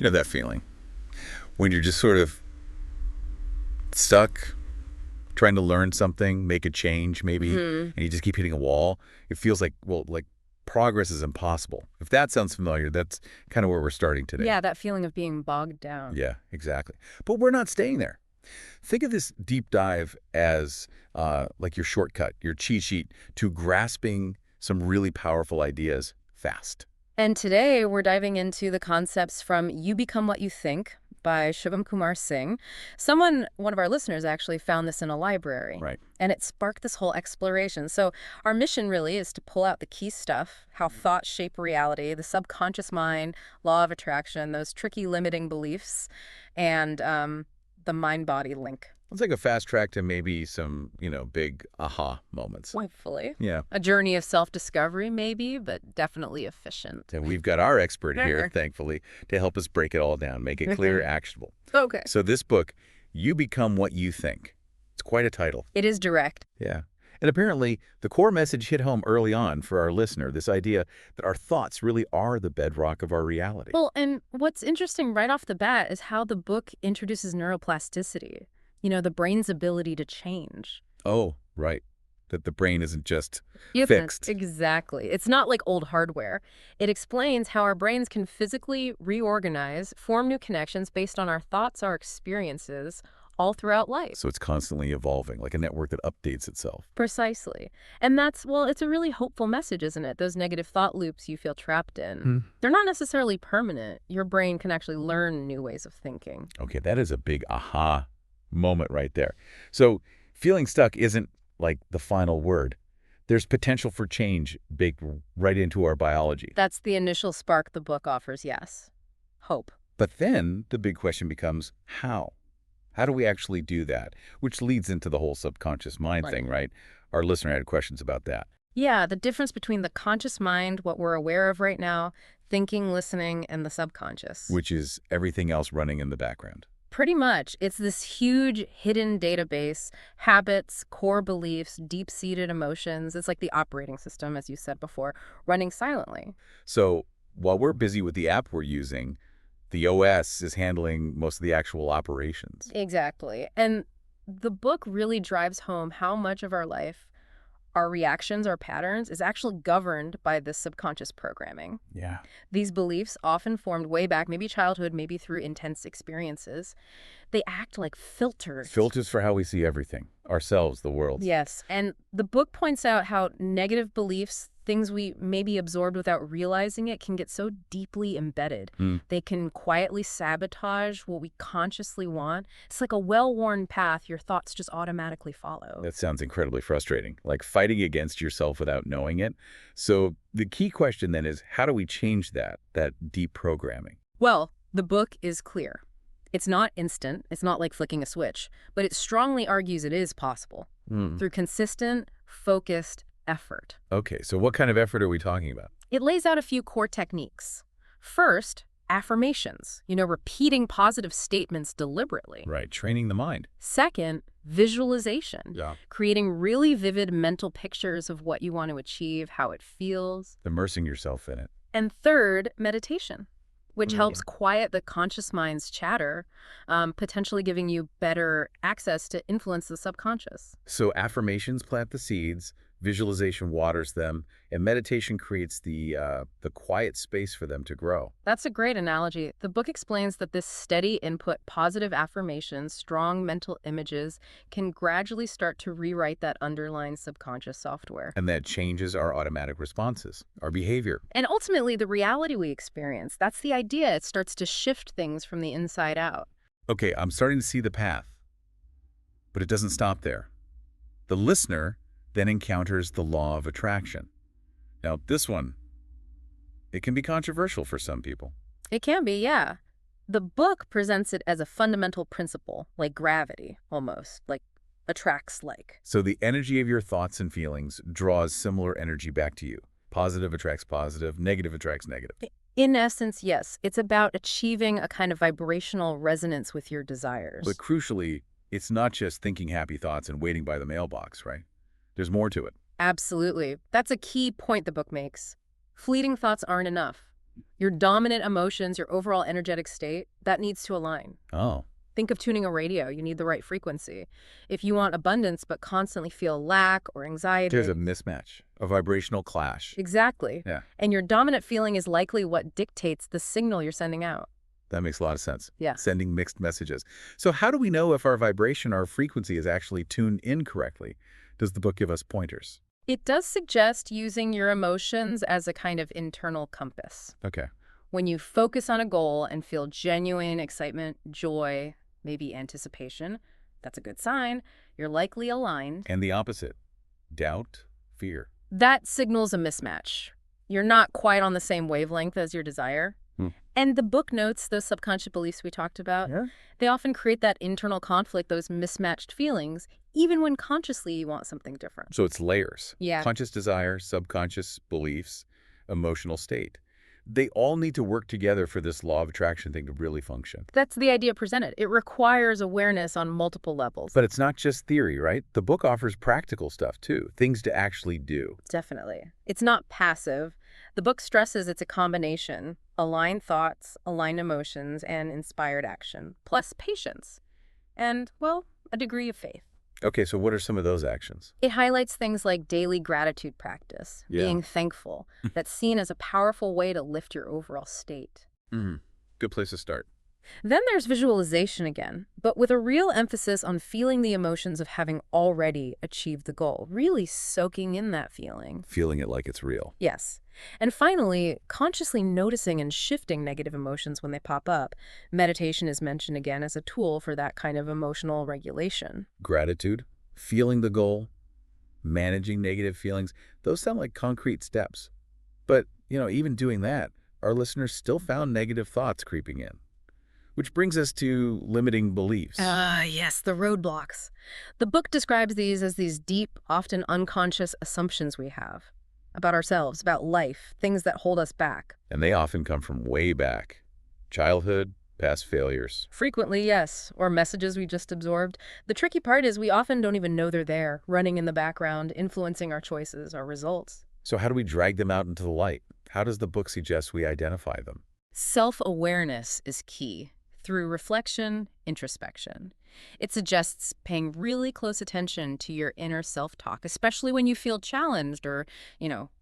You know that feeling when you're just sort of stuck trying to learn something, make a change maybe, Hmm. and you just keep hitting a wall. It feels like, well, like progress is impossible. If that sounds familiar, that's kind of where we're starting today. Yeah, that feeling of being bogged down. Yeah, exactly. But we're not staying there. Think of this deep dive as like your shortcut, your cheat sheet to grasping some really powerful ideas fast. And today we're diving into the concepts from You Become What You Think by Shubham Kumar Singh. One of our listeners actually found this in a library, Right. and it sparked this whole exploration. So our mission really is to pull out the key stuff, how thoughts shape reality, the subconscious mind, law of attraction, those tricky limiting beliefs, and the mind-body link. It's like a fast track to maybe some, big aha moments. Hopefully. Yeah. A journey of self-discovery, maybe, but definitely efficient. And we've got our expert here, thankfully, to help us break it all down, make it clear, actionable. Okay. So this book, You Become What You Think. It's quite a title. It is direct. Yeah. And apparently, the core message hit home early on for our listener, this idea that our thoughts really are the bedrock of our reality. Well, and what's interesting right off the bat is how the book introduces neuroplasticity, the brain's ability to change. Oh, right. That the brain isn't just Yep. fixed. Exactly. It's not like old hardware. It explains how our brains can physically reorganize, form new connections based on our thoughts, our experiences, all throughout life. So it's constantly evolving, like a network that updates itself. Precisely. And it's a really hopeful message, isn't it? Those negative thought loops you feel trapped in. They're not necessarily permanent. Your brain can actually learn new ways of thinking. Okay, that is a big aha moment right there. So feeling stuck isn't like the final word. There's potential for change baked right into our biology. That's the initial spark the book offers, yes. Hope. But then the big question becomes how? How do we actually do that? Which leads into the whole subconscious mind thing, right? Our listener had questions about that. Yeah, the difference between the conscious mind, what we're aware of right now, thinking, listening, and the subconscious. Which is everything else running in the background. Pretty much. It's this huge hidden database, habits, core beliefs, deep-seated emotions. It's like the operating system, as you said before, running silently. So while we're busy with the app we're using, the OS is handling most of the actual operations. Exactly. And the book really drives home how much of our life, our reactions, our patterns, is actually governed by this subconscious programming. Yeah. These beliefs, often formed way back, maybe childhood, maybe through intense experiences, they act like filters. Filters for how we see everything, ourselves, the world. Yes. And the book points out how negative beliefs, things we maybe absorbed without realizing it, can get so deeply embedded. They can quietly sabotage what we consciously want. It's like a well-worn path your thoughts just automatically follow. That sounds incredibly frustrating, like fighting against yourself without knowing it. So the key question then is, how do we change that deep programming? Well, the book is clear. It's not instant. It's not like flicking a switch, but it strongly argues it is possible through consistent, focused effort. Okay, so what kind of effort are we talking about? It lays out a few core techniques. First, affirmations, repeating positive statements deliberately. Right, training the mind. Second, visualization, Yeah. creating really vivid mental pictures of what you want to achieve, how it feels. Immersing yourself in it. And third, meditation, which helps quiet the conscious mind's chatter, potentially giving you better access to influence the subconscious. So affirmations plant the seeds, visualization waters them, and meditation creates the quiet space for them to grow. That's a great analogy. The book explains that this steady input, positive affirmations, strong mental images, can gradually start to rewrite that underlying subconscious software. And that changes our automatic responses, our behavior. And ultimately, the reality we experience. That's the idea. It starts to shift things from the inside out. Okay, I'm starting to see the path. But it doesn't stop there. The listener then encounters the law of attraction. Now, this one, it can be controversial for some people. It can be, yeah. The book presents it as a fundamental principle, like gravity, almost, like attracts like. So the energy of your thoughts and feelings draws similar energy back to you. Positive attracts positive, negative attracts negative. In essence, yes. It's about achieving a kind of vibrational resonance with your desires. But crucially, it's not just thinking happy thoughts and waiting by the mailbox, right? There's more to it. Absolutely. That's a key point the book makes. Fleeting thoughts aren't enough. Your dominant emotions, your overall energetic state, that needs to align. Oh, Think of tuning a radio. You need the right frequency. If you want abundance but constantly feel lack or anxiety. there's a mismatch, a vibrational clash. Exactly. Yeah, And your dominant feeling is likely what dictates the signal you're sending out. that makes a lot of sense. Yeah. Sending mixed messages. So how do we know if our vibration or frequency is actually tuned in correctly? Does the book give us pointers? It does suggest using your emotions as a kind of internal compass. Okay. When you focus on a goal and feel genuine excitement, joy, maybe anticipation, that's a good sign. You're likely aligned. And the opposite, doubt, fear. That signals a mismatch. You're not quite on the same wavelength as your desire. Hmm. And the book notes those subconscious beliefs we talked about. Yeah. They often create that internal conflict, those mismatched feelings, even when consciously you want something different. So it's layers. Yeah. Conscious desire, subconscious beliefs, emotional state. They all need to work together for this law of attraction thing to really function. That's the idea presented. It requires awareness on multiple levels. But it's not just theory, right? The book offers practical stuff too, things to actually do. Definitely. It's not passive. The book stresses it's a combination: aligned thoughts, aligned emotions, and inspired action, plus patience. And, well, a degree of faith. Okay, so what are some of those actions? It highlights things like daily gratitude practice, Yeah. being thankful. That's seen as a powerful way to lift your overall state. Good place to start. Then there's visualization again, but with a real emphasis on feeling the emotions of having already achieved the goal, really soaking in that feeling. Feeling it like it's real. Yes. And finally, consciously noticing and shifting negative emotions when they pop up. Meditation is mentioned again as a tool for that kind of emotional regulation. Gratitude, feeling the goal, managing negative feelings, those sound like concrete steps. But, even doing that, our listeners still found negative thoughts creeping in. Which brings us to limiting beliefs. Yes, the roadblocks. The book describes these as these deep, often unconscious assumptions we have about ourselves, about life, things that hold us back. And they often come from way back. Childhood, past failures. Frequently, yes, or messages we just absorbed. The tricky part is we often don't even know they're there, running in the background, influencing our choices, our results. So how do we drag them out into the light? How does the book suggest we identify them? Self-awareness is key. Through reflection, introspection. It suggests paying really close attention to your inner self-talk, especially when you feel challenged or,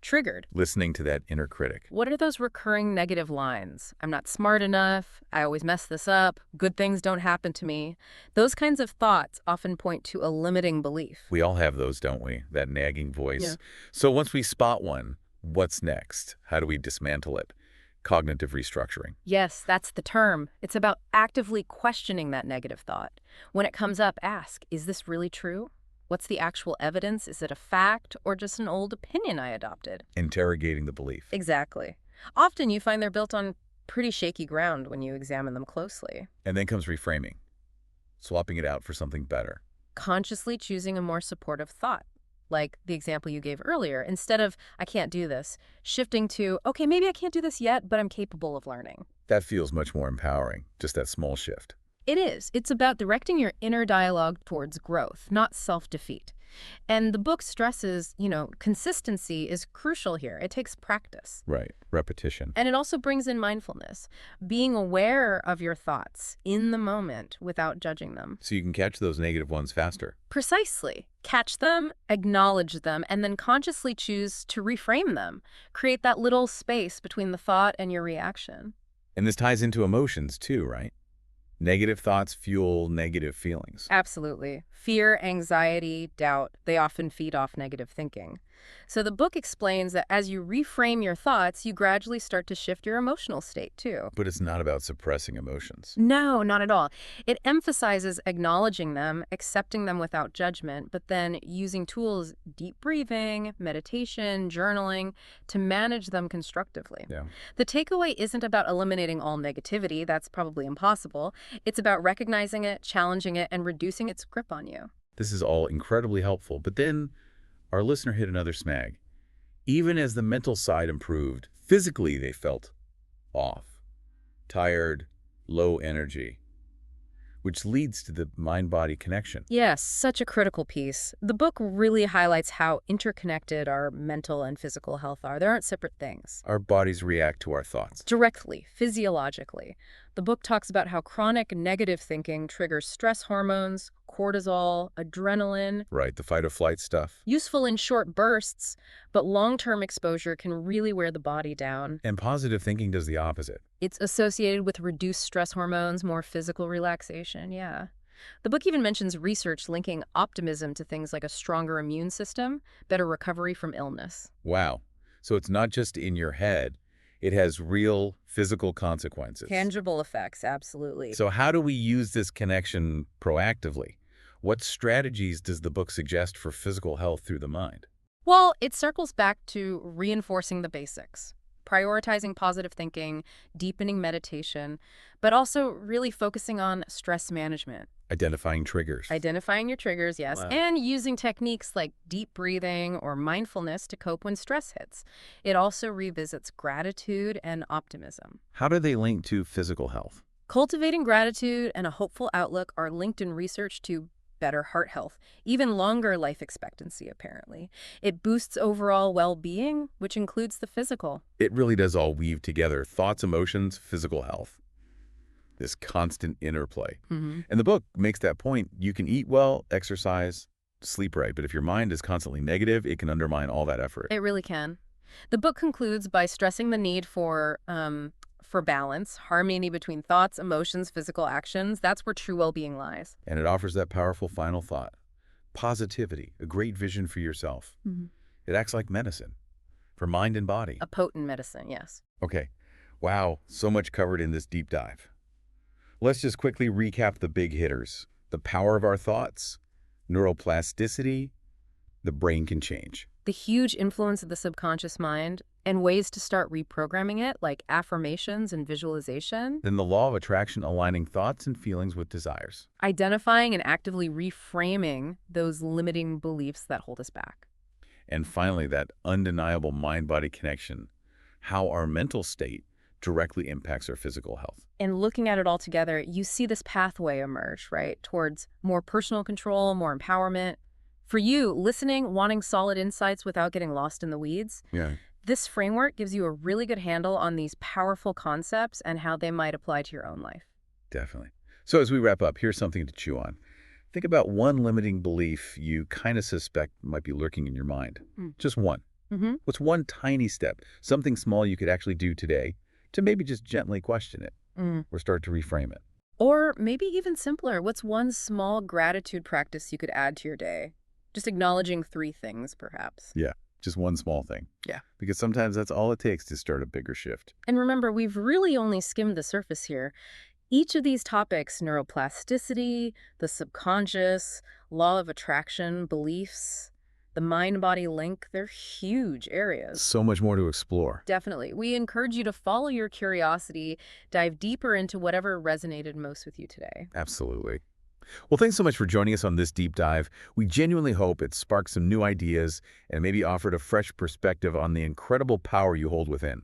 triggered. Listening to that inner critic. What are those recurring negative lines? I'm not smart enough. I always mess this up. Good things don't happen to me. Those kinds of thoughts often point to a limiting belief. We all have those, don't we? That nagging voice. Yeah. So once we spot one, what's next? How do we dismantle it? Cognitive restructuring. Yes, that's the term. It's about actively questioning that negative thought. When it comes up, ask, is this really true? What's the actual evidence? Is it a fact or just an old opinion I adopted? Interrogating the belief. Exactly. Often you find they're built on pretty shaky ground when you examine them closely. And then comes reframing. Swapping it out for something better. Consciously choosing a more supportive thought. Like the example you gave earlier, instead of, I can't do this, shifting to, okay, maybe I can't do this yet, but I'm capable of learning. That feels much more empowering, just that small shift. It is. It's about directing your inner dialogue towards growth, not self-defeat. And the book stresses, consistency is crucial here. It takes practice. Right. Repetition. And it also brings in mindfulness, being aware of your thoughts in the moment without judging them. So you can catch those negative ones faster. Precisely. Catch them, acknowledge them, and then consciously choose to reframe them. Create that little space between the thought and your reaction. And this ties into emotions too, right? Negative thoughts fuel negative feelings. Absolutely. Fear, anxiety, doubt, they often feed off negative thinking. So the book explains that as you reframe your thoughts, you gradually start to shift your emotional state too. But it's not about suppressing emotions. No, not at all. It emphasizes acknowledging them, accepting them without judgment, but then using tools, deep breathing, meditation, journaling, to manage them constructively. Yeah. The takeaway isn't about eliminating all negativity. That's probably impossible. It's about recognizing it, challenging it, and reducing its grip on you. This is all incredibly helpful. But then our listener hit another snag. Even as the mental side improved, physically they felt off, tired, low energy. which leads to the mind-body connection. Yes, such a critical piece. The book really highlights how interconnected our mental and physical health are. They aren't separate things. Our bodies react to our thoughts. Directly, physiologically. The book talks about how chronic negative thinking triggers stress hormones, cortisol, adrenaline. Right, the fight-or-flight stuff. Useful in short bursts, but long-term exposure can really wear the body down. And positive thinking does the opposite. It's associated with reduced stress hormones, more physical relaxation, yeah. The book even mentions research linking optimism to things like a stronger immune system, better recovery from illness. Wow. So it's not just in your head. It has real physical consequences. Tangible effects, absolutely. So how do we use this connection proactively? What strategies does the book suggest for physical health through the mind? Well, it circles back to reinforcing the basics, prioritizing positive thinking, deepening meditation, but also really focusing on stress management. Identifying triggers. Identifying your triggers, yes, Wow. and using techniques like deep breathing or mindfulness to cope when stress hits. It also revisits gratitude and optimism. How do they link to physical health? Cultivating gratitude and a hopeful outlook are linked in research to better heart health, even longer life expectancy, apparently. It boosts overall well-being, which includes the physical. It really does all weave together thoughts, emotions, physical health. This constant interplay. And the book makes that point. You can eat well, exercise, sleep right, but if your mind is constantly negative, it can undermine all that effort. It really can. The book concludes by stressing the need for balance, harmony between thoughts, emotions, physical actions. That's where true well-being lies. And it offers that powerful final thought. Positivity, a great vision for yourself. It acts like medicine for mind and body. A potent medicine, yes. Okay. Wow, so much covered in this deep dive. Let's just quickly recap the big hitters. The power of our thoughts, neuroplasticity, the brain can change. The huge influence of the subconscious mind and ways to start reprogramming it, like affirmations and visualization. Then the law of attraction aligning thoughts and feelings with desires. Identifying and actively reframing those limiting beliefs that hold us back. And finally, that undeniable mind-body connection, how our mental state directly impacts our physical health. And looking at it all together, you see this pathway emerge, right, towards more personal control, more empowerment. For you, listening, wanting solid insights without getting lost in the weeds, Yeah. this framework gives you a really good handle on these powerful concepts and how they might apply to your own life. Definitely. So as we wrap up, here's something to chew on. Think about one limiting belief you kind of suspect might be lurking in your mind. Just one. What's one tiny step, something small you could actually do today to maybe just gently question it or start to reframe it? Or maybe even simpler, what's one small gratitude practice you could add to your day? Just acknowledging 3 things, perhaps. Yeah, just one small thing. Yeah. Because sometimes that's all it takes to start a bigger shift. And remember, we've really only skimmed the surface here. Each of these topics, neuroplasticity, the subconscious, law of attraction, beliefs, the mind-body link, they're huge areas. So much more to explore. Definitely. We encourage you to follow your curiosity, dive deeper into whatever resonated most with you today. Absolutely. Well, thanks so much for joining us on this deep dive. We genuinely hope it sparked some new ideas and maybe offered a fresh perspective on the incredible power you hold within.